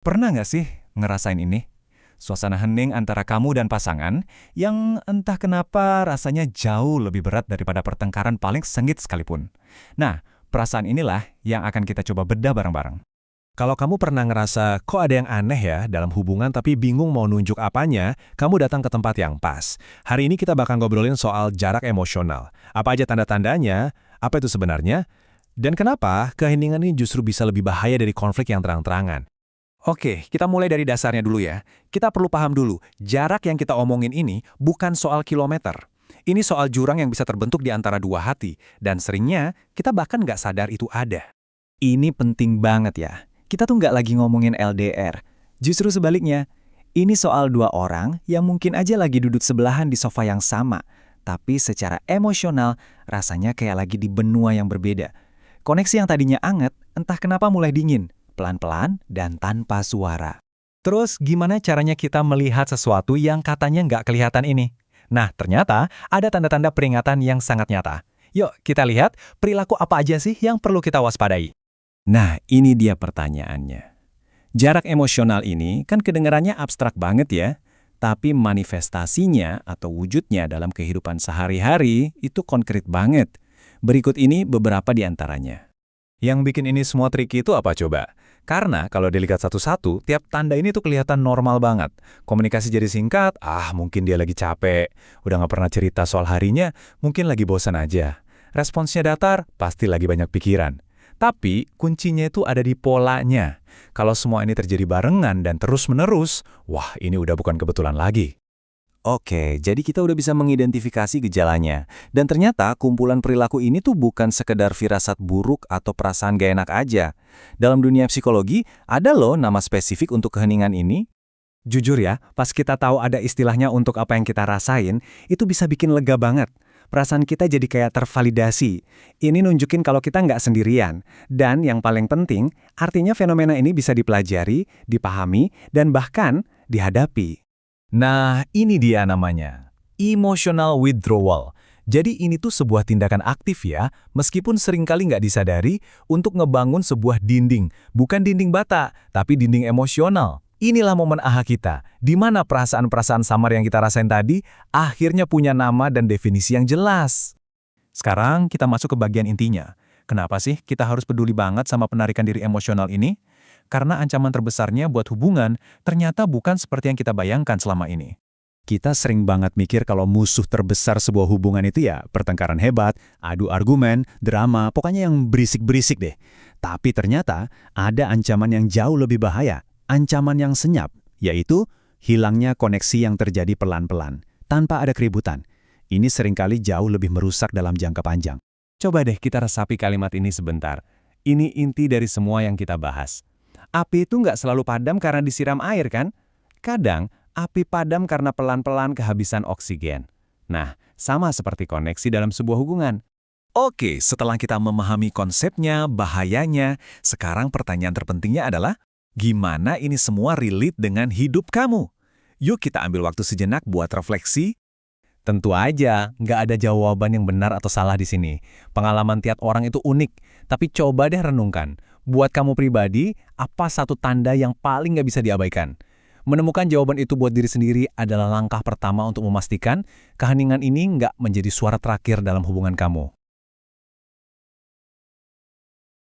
Pernah nggak sih ngerasain ini? Suasana hening antara kamu dan pasangan yang entah kenapa rasanya jauh lebih berat daripada pertengkaran paling sengit sekalipun. Nah, perasaan inilah yang akan kita coba bedah bareng-bareng. Kalau kamu pernah ngerasa kok ada yang aneh ya dalam hubungan tapi bingung mau nunjuk apanya, kamu datang ke tempat yang pas. Hari ini kita bakal ngobrolin soal jarak emosional. Apa aja tanda-tandanya, apa itu sebenarnya, dan kenapa keheningan ini justru bisa lebih bahaya dari konflik yang terang-terangan. Oke, kita mulai dari dasarnya dulu ya. Kita perlu paham dulu, jarak yang kita omongin ini bukan soal kilometer. Ini soal jurang yang bisa terbentuk di antara dua hati, dan seringnya kita bahkan nggak sadar itu ada. Ini penting banget ya. Kita tuh nggak lagi ngomongin LDR. Justru sebaliknya, ini soal dua orang yang mungkin aja lagi duduk sebelahan di sofa yang sama, tapi secara emosional rasanya kayak lagi di benua yang berbeda. Koneksi yang tadinya anget, entah kenapa mulai dingin, pelan-pelan dan tanpa suara. Terus gimana caranya kita melihat sesuatu yang katanya nggak kelihatan ini? Nah, ternyata ada tanda-tanda peringatan yang sangat nyata. Yuk, kita lihat perilaku apa aja sih yang perlu kita waspadai. Nah, ini dia pertanyaannya. Jarak emosional ini kan kedengarannya abstrak banget ya, tapi manifestasinya atau wujudnya dalam kehidupan sehari-hari itu konkret banget. Berikut ini beberapa di antaranya. Yang bikin ini semua tricky itu apa coba? Karena kalau dilihat satu-satu, tiap tanda ini tuh kelihatan normal banget. Komunikasi jadi singkat, mungkin dia lagi capek. Udah nggak pernah cerita soal harinya, mungkin lagi bosan aja. Responsnya datar, pasti lagi banyak pikiran. Tapi kuncinya itu ada di polanya. Kalau semua ini terjadi barengan dan terus-menerus, wah ini udah bukan kebetulan lagi. Oke, jadi kita udah bisa mengidentifikasi gejalanya. Dan ternyata kumpulan perilaku ini tuh bukan sekedar firasat buruk atau perasaan gak enak aja. Dalam dunia psikologi, ada loh nama spesifik untuk keheningan ini. Jujur ya, pas kita tahu ada istilahnya untuk apa yang kita rasain, itu bisa bikin lega banget. Perasaan kita jadi kayak tervalidasi. Ini nunjukin kalau kita nggak sendirian. Dan yang paling penting, artinya fenomena ini bisa dipelajari, dipahami, dan bahkan dihadapi. Nah, ini dia namanya. Emotional withdrawal. Jadi ini tuh sebuah tindakan aktif ya, meskipun seringkali nggak disadari, untuk ngebangun sebuah dinding. Bukan dinding bata, tapi dinding emosional. Inilah momen aha kita, di mana perasaan-perasaan samar yang kita rasain tadi, akhirnya punya nama dan definisi yang jelas. Sekarang kita masuk ke bagian intinya. Kenapa sih kita harus peduli banget sama penarikan diri emosional ini? Karena ancaman terbesarnya buat hubungan ternyata bukan seperti yang kita bayangkan selama ini. Kita sering banget mikir kalau musuh terbesar sebuah hubungan itu ya pertengkaran hebat, adu argumen, drama, pokoknya yang berisik-berisik deh. Tapi ternyata ada ancaman yang jauh lebih bahaya, ancaman yang senyap, yaitu hilangnya koneksi yang terjadi pelan-pelan, tanpa ada keributan. Ini seringkali jauh lebih merusak dalam jangka panjang. Coba deh kita resapi kalimat ini sebentar. Ini inti dari semua yang kita bahas. Api itu nggak selalu padam karena disiram air kan? Kadang, api padam karena pelan-pelan kehabisan oksigen. Nah, sama seperti koneksi dalam sebuah hubungan. Oke, setelah kita memahami konsepnya, bahayanya, sekarang pertanyaan terpentingnya adalah, gimana ini semua relate dengan hidup kamu? Yuk kita ambil waktu sejenak buat refleksi. Tentu aja, nggak ada jawaban yang benar atau salah di sini. Pengalaman tiap orang itu unik, tapi coba deh renungkan. Buat kamu pribadi, apa satu tanda yang paling nggak bisa diabaikan? Menemukan jawaban itu buat diri sendiri adalah langkah pertama untuk memastikan keheningan ini nggak menjadi suara terakhir dalam hubungan kamu.